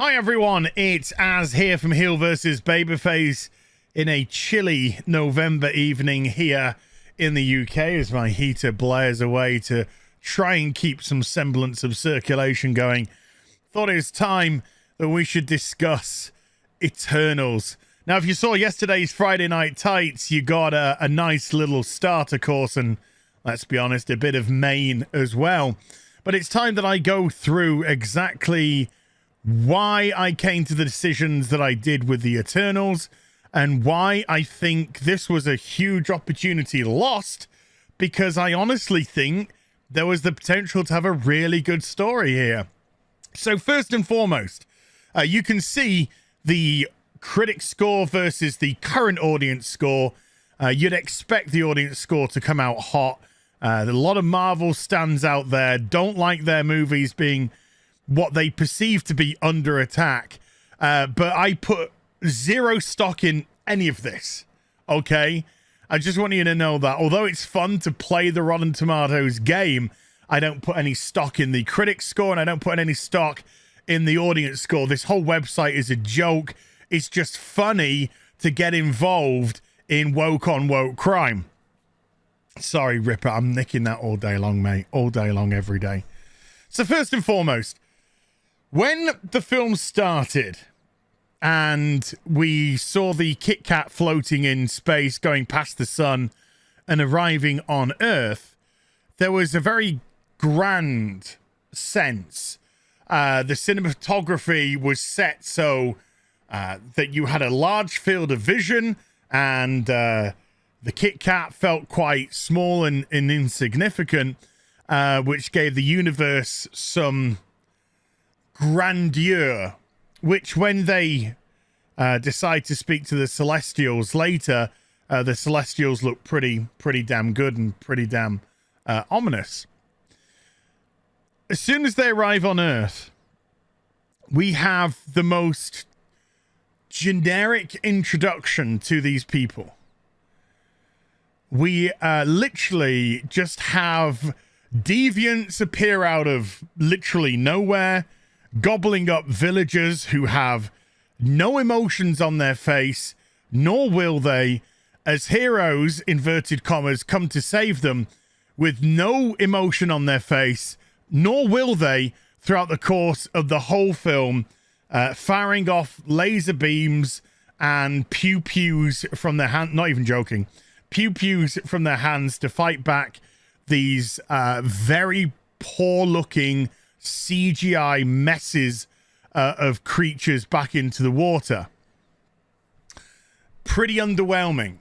Hi everyone, it's Az here from HeelvsBabyface in a chilly November evening here in the UK as my heater blares away to try and keep some semblance of circulation going. Thought it was time that we should discuss Eternals. Now, if you saw yesterday's Friday Night Tights, you got a nice little starter course and, let's be honest, a bit of main as well. But it's time that I go through exactly why I came to the decisions that I did with the Eternals and why I think this was a huge opportunity lost, because I honestly think there was the potential to have a really good story here. So first and foremost, you can see the critic score versus the current audience score. You'd expect the audience score to come out hot. A lot of Marvel stands out there, don't like their movies being what they perceive to be under attack. But I put zero stock in any of this, okay? I just want you to know that although it's fun to play the Rotten Tomatoes game, I don't put any stock in the critic score and I don't put any stock in the audience score. This whole website is a joke. It's just funny to get involved in woke on woke crime. Sorry, Ripper, I'm nicking that all day long, mate. All day long, every day. So first and foremost, when the film started and we saw the Kit Kat floating in space, going past the sun and arriving on Earth, there was a very grand sense. The cinematography was set so that you had a large field of vision, and the Kit Kat felt quite small and insignificant, which gave the universe some grandeur, which when they decide to speak to the Celestials later, the Celestials look pretty damn good and pretty damn ominous. As soon as they arrive on Earth, we have the most generic introduction to these people. We literally just have deviants appear out of literally nowhere, gobbling up villagers who have no emotions on their face, nor will they, as heroes, inverted commas, come to save them with no emotion on their face, nor will they throughout the course of the whole film, firing off laser beams and pew-pews from their hand, not even joking, pew-pews from their hands to fight back these very poor-looking CGI messes of creatures back into the water. Pretty underwhelming.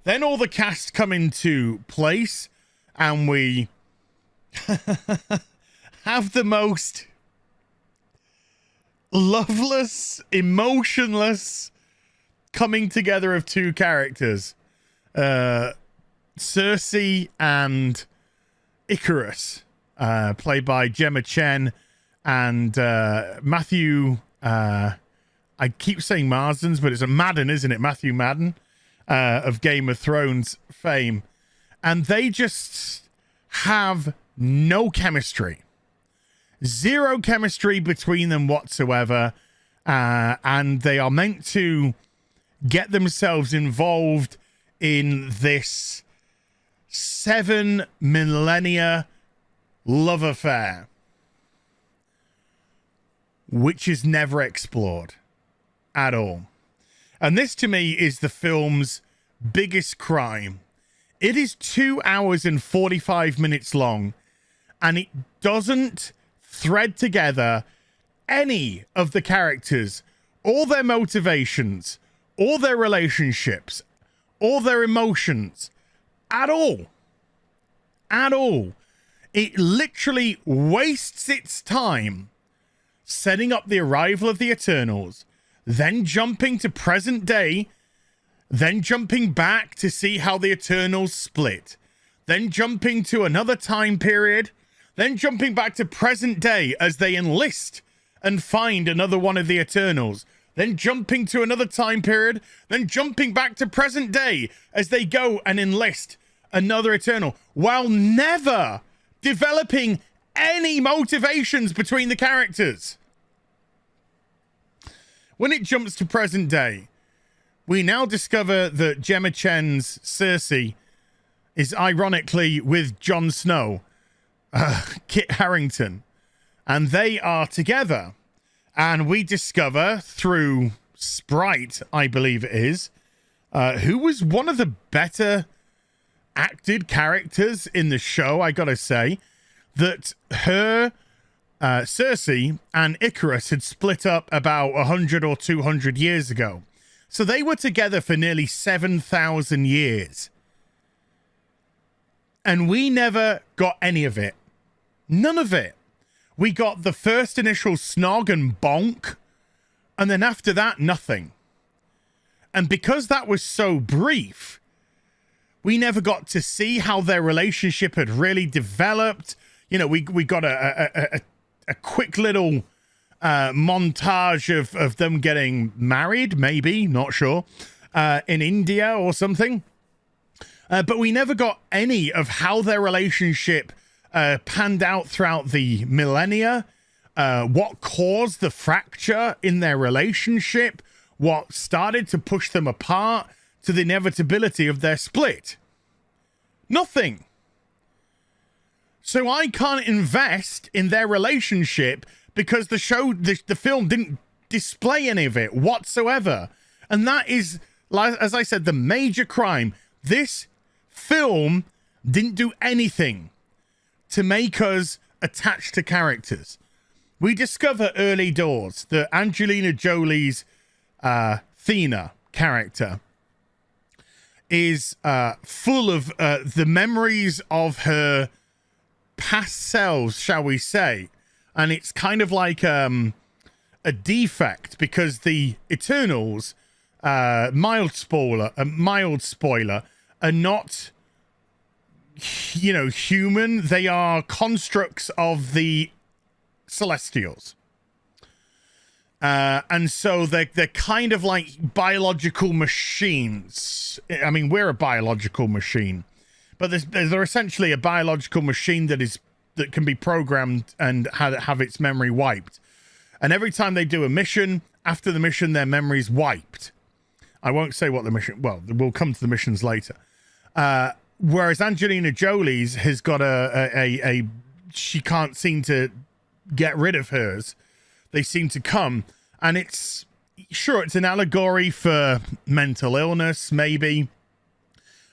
Then all the cast come into place and we have the most loveless, emotionless coming together of two characters. Cersei and Icarus, played by Gemma Chen and Matthew, I keep saying Marsden's, but it's a Madden, isn't it? Matthew Madden of Game of Thrones fame. And they just have no chemistry. Zero chemistry between them whatsoever. And they are meant to get themselves involved in this 7 millennia love affair, which is never explored at all. And this to me is the film's biggest crime. It is 2 hours and 45 minutes long, and it doesn't thread together any of the characters, all their motivations, all their relationships, all their emotions at all. At all. It literally wastes its time setting up the arrival of the Eternals, then jumping to present day, then jumping back to see how the Eternals split, then jumping to another time period, then jumping back to present day as they enlist and find another one of the Eternals, then jumping to another time period, then jumping back to present day as they go and enlist another Eternal, while never developing any motivations between the characters. when it jumps to present day, we now discover that Gemma Chen's Cersei is ironically with Jon Snow, Kit Harington, and they are together. And we discover through Sprite, I believe it is, who was one of the better acted characters in the show, I gotta say, that her Cersei and Icarus had split up about 100 or 200 years ago. So they were together for nearly 7,000 years. And we never got any of it. None of it. We got the first initial snog and bonk, and then after that, nothing. And because that was so brief, we never got to see how their relationship had really developed. You know, we got a quick little montage of them getting married, maybe, not sure, in India or something. But we never got any of how their relationship panned out throughout the millennia, what caused the fracture in their relationship, what started to push them apart to the inevitability of their split. Nothing. So I can't invest in their relationship because the film didn't display any of it whatsoever. And that is, as I said, the major crime. This film didn't do anything to make us attached to characters. We discover early doors that Angelina Jolie's Thena character is full of the memories of her past selves, shall we say. And it's kind of like a defect because the Eternals, mild spoiler, are not, you know, human. They are constructs of the Celestials. And so they're kind of like biological machines. I mean, we're a biological machine, but they're essentially a biological machine that can be programmed and have its memory wiped. And every time they do a mission, after the mission, their memory's wiped. I won't say what the mission... Well, we'll come to the missions later. Whereas Angelina Jolie's has got a she can't seem to get rid of hers. They seem to come. And it's... Sure, it's an allegory for mental illness, maybe.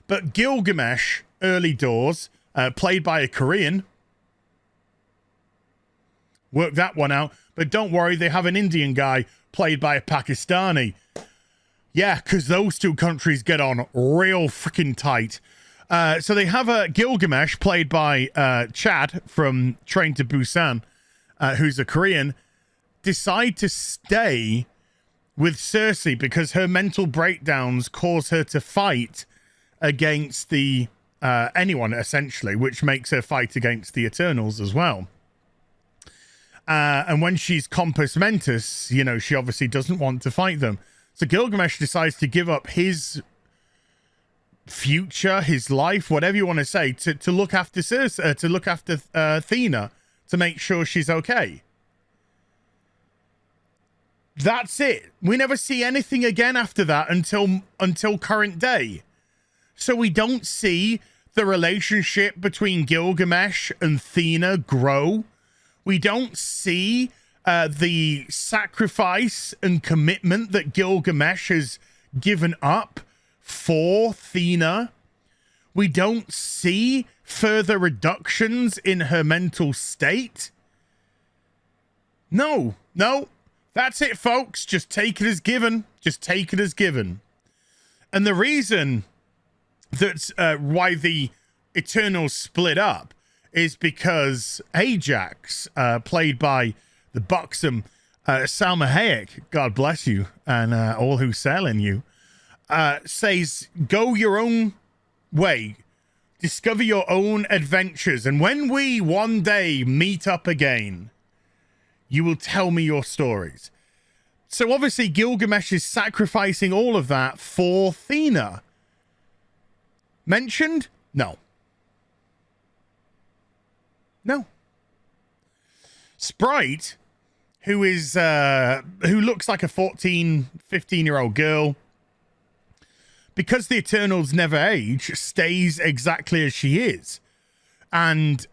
But Gilgamesh, early doors, played by a Korean... Work that one out. But don't worry, they have an Indian guy played by a Pakistani. Yeah, because those two countries get on real freaking tight. So they have a Gilgamesh played by Chad from Train to Busan, who's a Korean, decide to stay with Cersei because her mental breakdowns cause her to fight against the anyone, essentially, which makes her fight against the Eternals as well. And when she's compos mentis, you know, she obviously doesn't want to fight them. So Gilgamesh decides to give up his future, his life, whatever you want to say, to look after Cersei, to look after Thena, to make sure she's okay. That's it. We never see anything again after that until current day. So we don't see the relationship between Gilgamesh and Thena grow. We don't see the sacrifice and commitment that Gilgamesh has given up for Thena. We don't see further reductions in her mental state. No. That's it, folks. Just take it as given. Just take it as given. And the reason that's why the Eternals split up is because Ajax, played by the buxom Salma Hayek, God bless you, and all who sail in you, says, go your own way, discover your own adventures, and when we one day meet up again, you will tell me your stories. So obviously Gilgamesh is sacrificing all of that for Thena. Mentioned? No. Sprite who looks like a 14, 15-year-old girl. Because the Eternals never age, stays exactly as she is. And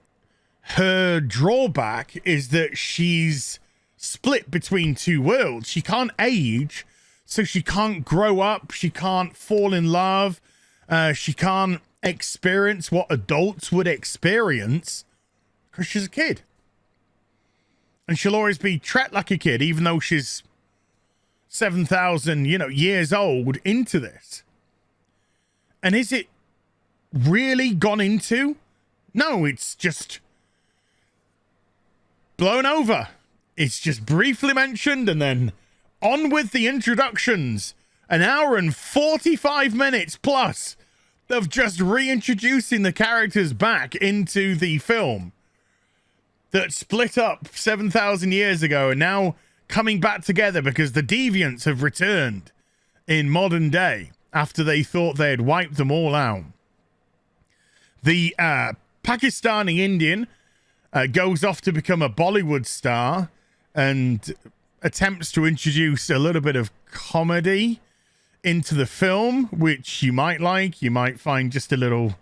her drawback is that she's split between two worlds. She can't age, so she can't grow up. She can't fall in love. She can't experience what adults would experience because she's a kid. And she'll always be treated like a kid, even though she's 7,000, years old into this. And is it really gone into? No, it's just blown over. It's just briefly mentioned and then on with the introductions. An hour and 45 minutes plus of just reintroducing the characters back into the film that split up 7,000 years ago and now coming back together because the deviants have returned in modern day after they thought they had wiped them all out. The Pakistani Indian goes off to become a Bollywood star and attempts to introduce a little bit of comedy into the film, which you might like. You might find just a little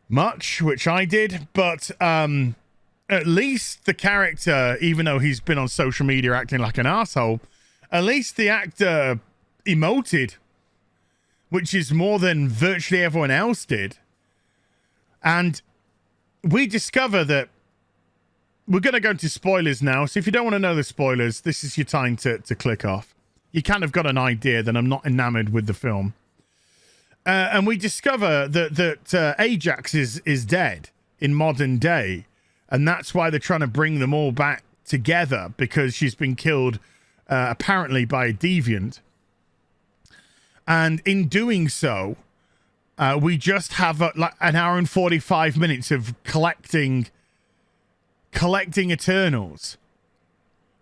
much, which I did. But at least the character, even though he's been on social media acting like an asshole, at least the actor emoted, which is more than virtually everyone else did. And we discover that we're going to go into spoilers now. So if you don't want to know the spoilers, this is your time to click off. You kind of got an idea that I'm not enamored with the film. And we discover that Ajax is dead in modern day. And that's why they're trying to bring them all back together, because she's been killed apparently by a deviant. And in doing so, we just have an hour and 45 minutes of collecting Eternals.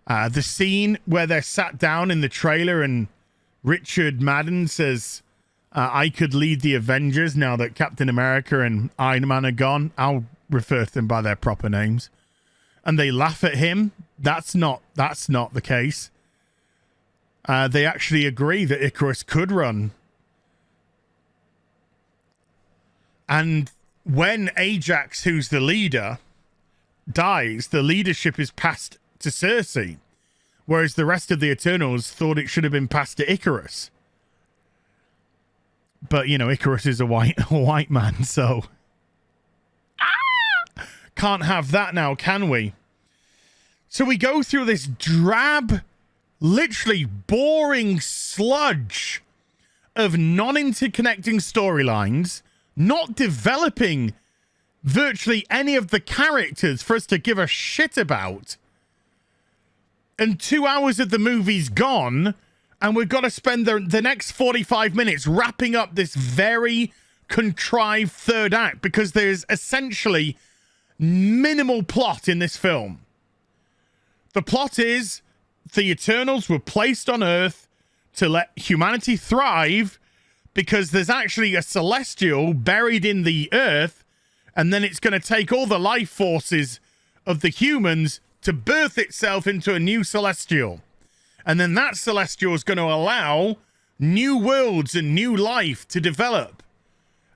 The scene where they're sat down in the trailer and Richard Madden says, I could lead the Avengers now that Captain America and Iron Man are gone. I'll refer to them by their proper names. And they laugh at him. That's not the case. They actually agree that Icarus could run. And when Ajax, who's the leader, dies, the leadership is passed to Cersei, whereas the rest of the Eternals thought it should have been passed to Icarus. But, Icarus is a white man, so can't have that now, can we? So we go through this drab, literally boring sludge of non-interconnecting storylines, not developing virtually any of the characters for us to give a shit about. And 2 hours of the movie's gone, and we've got to spend the next 45 minutes wrapping up this very contrived third act, because there's essentially minimal plot in this film. The plot is the Eternals were placed on Earth to let humanity thrive, because there's actually a celestial buried in the Earth, and then it's going to take all the life forces of the humans to birth itself into a new celestial. And then that celestial is going to allow new worlds and new life to develop.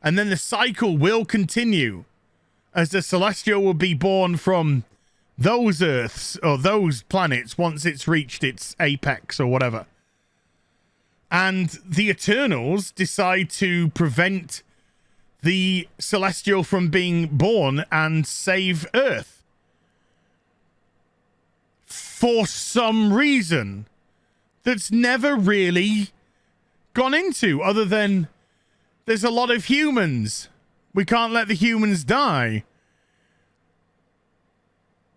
And then the cycle will continue, as the celestial will be born from those Earths or those planets once it's reached its apex or whatever. And the Eternals decide to prevent the celestial from being born and save Earth. For some reason that's never really gone into, other than there's a lot of humans. We can't let the humans die.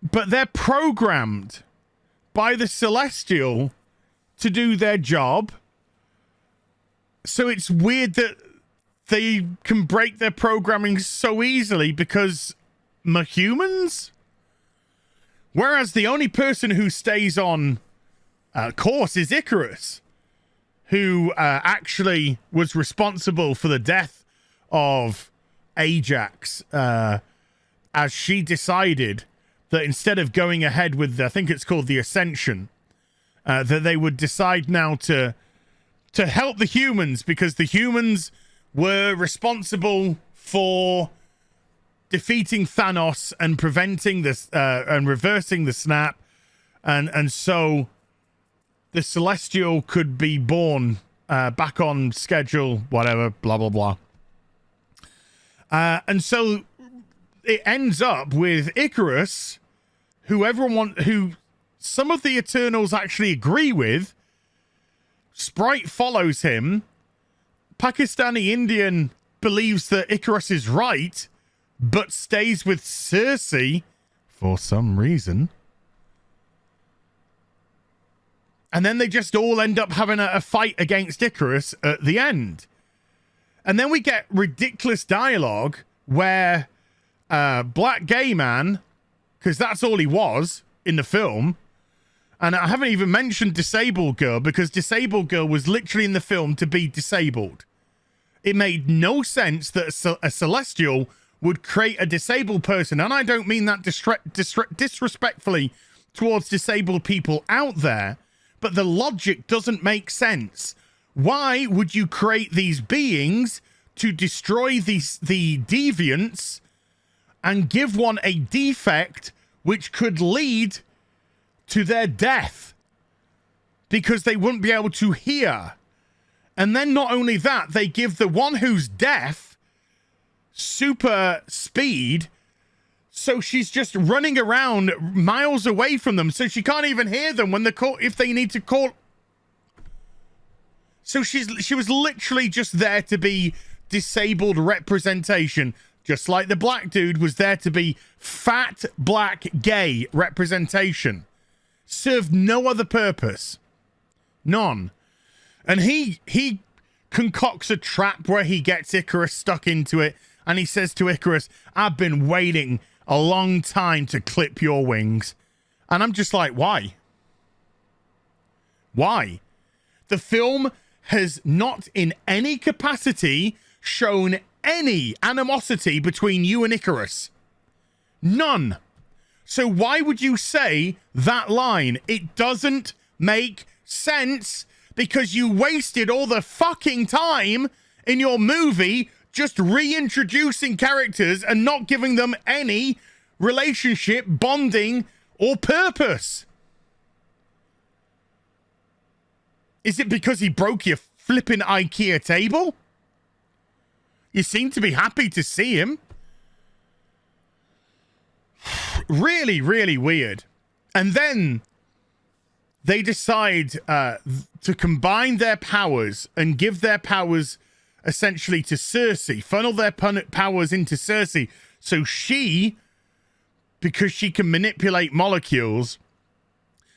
But they're programmed by the Celestial to do their job. So it's weird that they can break their programming so easily because we're humans. Whereas the only person who stays on course is Icarus, who actually was responsible for the death of Ajax, as she decided that instead of going ahead with, I think it's called the Ascension, that they would decide now to help the humans, because the humans were responsible for defeating Thanos and preventing this and reversing the snap, and so the Celestial could be born back on schedule, whatever, blah blah blah. And so it ends up with Icarus, who some of the Eternals actually agree with. Sprite follows him. Pakistani Indian believes that Icarus is right, but stays with Cersei for some reason. And then they just all end up having a fight against Icarus at the end. And then we get ridiculous dialogue where black gay man, because that's all he was in the film. And I haven't even mentioned disabled girl, because disabled girl was literally in the film to be disabled. It made no sense that a Celestial would create a disabled person. And I don't mean that disrespectfully towards disabled people out there, but the logic doesn't make sense. Why would you create these beings to destroy the deviants and give one a defect which could lead to their death because they wouldn't be able to hear? And then not only that, they give the one who's deaf super speed, so she's just running around miles away from them, so she can't even hear them when if they need to call. So she was literally just there to be disabled representation, just like the black dude was there to be fat black gay representation. Served no other purpose, none. And he concocts a trap where he gets Icarus stuck into it, and he says to Icarus, "I've been waiting a long time to clip your wings." And I'm just like, why? Why? The film has not in any capacity shown any animosity between you and Icarus. None. So why would you say that line? It doesn't make sense, because you wasted all the fucking time in your movie just reintroducing characters and not giving them any relationship, bonding, or purpose. Is it because he broke your flipping IKEA table? You seem to be happy to see him. Really, really weird. And then they decide to combine their powers and give their powers essentially to Cersei, funnel their powers into Cersei, so she, because she can manipulate molecules,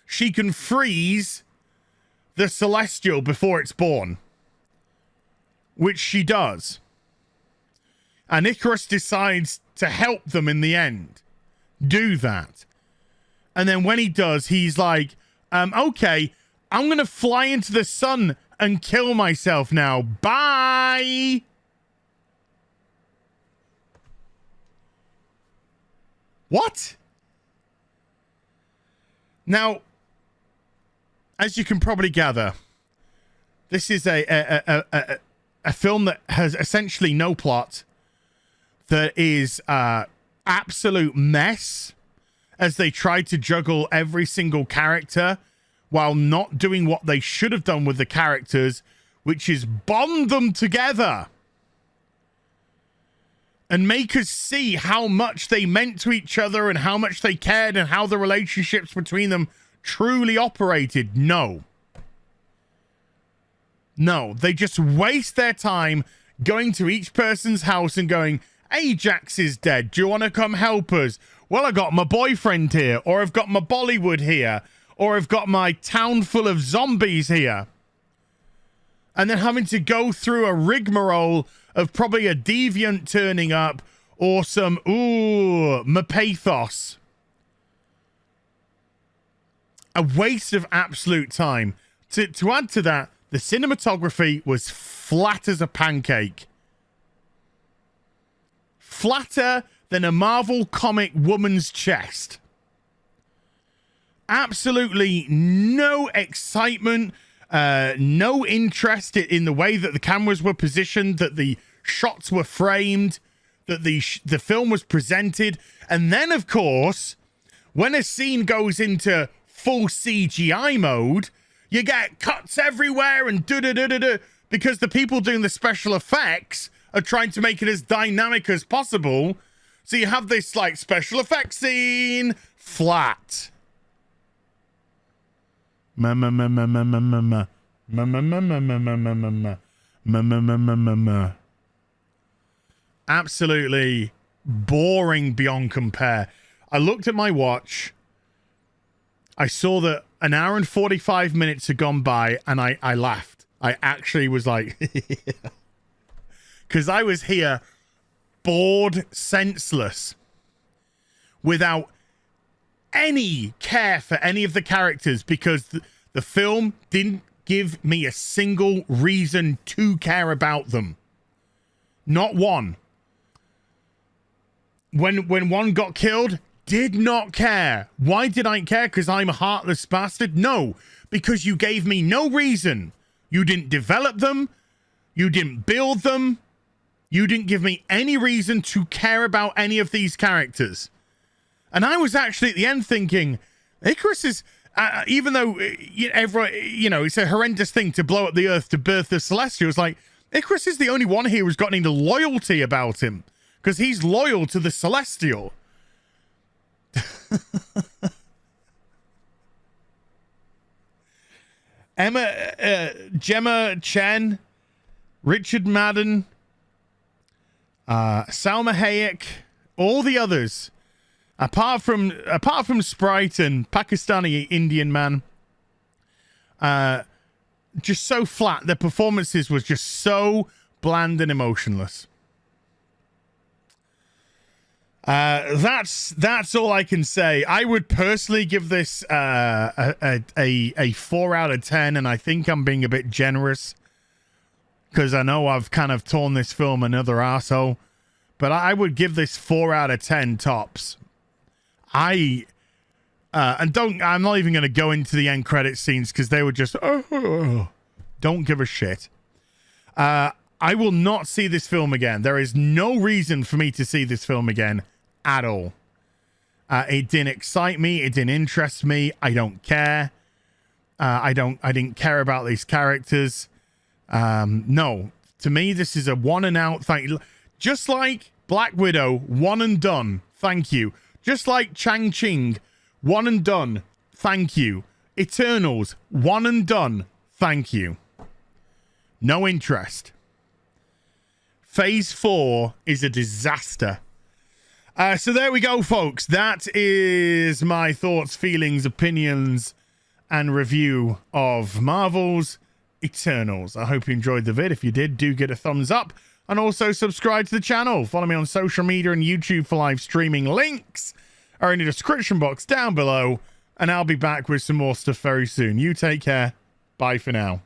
she can freeze the Celestial before it's born, which she does. And Icarus decides to help them in the end do that. And then when he does, he's like, okay, I'm going to fly into the sun and kill myself now. Bye. What? Now, as you can probably gather, this is a film that has essentially no plot, that is absolute mess, as they try to juggle every single character while not doing what they should have done with the characters, which is bond them together and make us see how much they meant to each other and how much they cared and how the relationships between them truly operated. No, they just waste their time going to each person's house and going, Ajax is dead, do you want to come help us? Well, I got my boyfriend here, or I've got my Bollywood here, or I've got my town full of zombies here. And then having to go through a rigmarole of probably a deviant turning up, or some, pathos. A waste of absolute time. To add to that, the cinematography was flat as a pancake. Flatter than a Marvel comic woman's chest. Absolutely no excitement, no interest in the way that the cameras were positioned, that the shots were framed, that the film was presented. And then, of course, when a scene goes into full CGI mode, you get cuts everywhere and da-da-da-da-da, because the people doing the special effects are trying to make it as dynamic as possible. So you have this, like, special effects scene, flat. Absolutely boring beyond compare. I looked at my watch. I saw that an hour and 45 minutes had gone by, and I laughed. I actually was like, because I was here bored senseless without any care for any of the characters, because the film didn't give me a single reason to care about them. Not one. When one got killed, did not care. Why did I care? Because I'm a heartless bastard? No, because you gave me no reason. You didn't develop them. You didn't build them. You didn't give me any reason to care about any of these characters. And I was actually at the end thinking, Icarus is, even though everyone, it's a horrendous thing to blow up the Earth to birth the Celestials, like, Icarus is the only one here who's got any loyalty about him, because he's loyal to the Celestial. Gemma Chen, Richard Madden, Salma Hayek, all the others, apart from Sprite and Pakistani Indian man, just so flat. Their performances was just so bland and emotionless. That's all I can say. I would personally give this a 4 out of 10, and I think I'm being a bit generous because I know I've kind of torn this film another arsehole, but I would give this 4 out of 10 tops. I'm not even going to go into the end credit scenes because they were just don't give a shit. I will not see this film again. There is no reason for me to see this film again at all. It didn't excite me. It didn't interest me. I don't care. I didn't care about these characters. No, to me, this is a one and out. Thank you. Just like Black Widow, one and done. Thank you. Just like Chang-Ching, one and done. Thank you. Eternals, one and done. Thank you. No interest. Phase 4 is a disaster. So there we go, folks. That is my thoughts, feelings, opinions, and review of Marvel's Eternals. I hope you enjoyed the vid. If you did, do get a thumbs up. And also subscribe to the channel. Follow me on social media and YouTube for live streaming. Links are in the description box down below. And I'll be back with some more stuff very soon. You take care. Bye for now.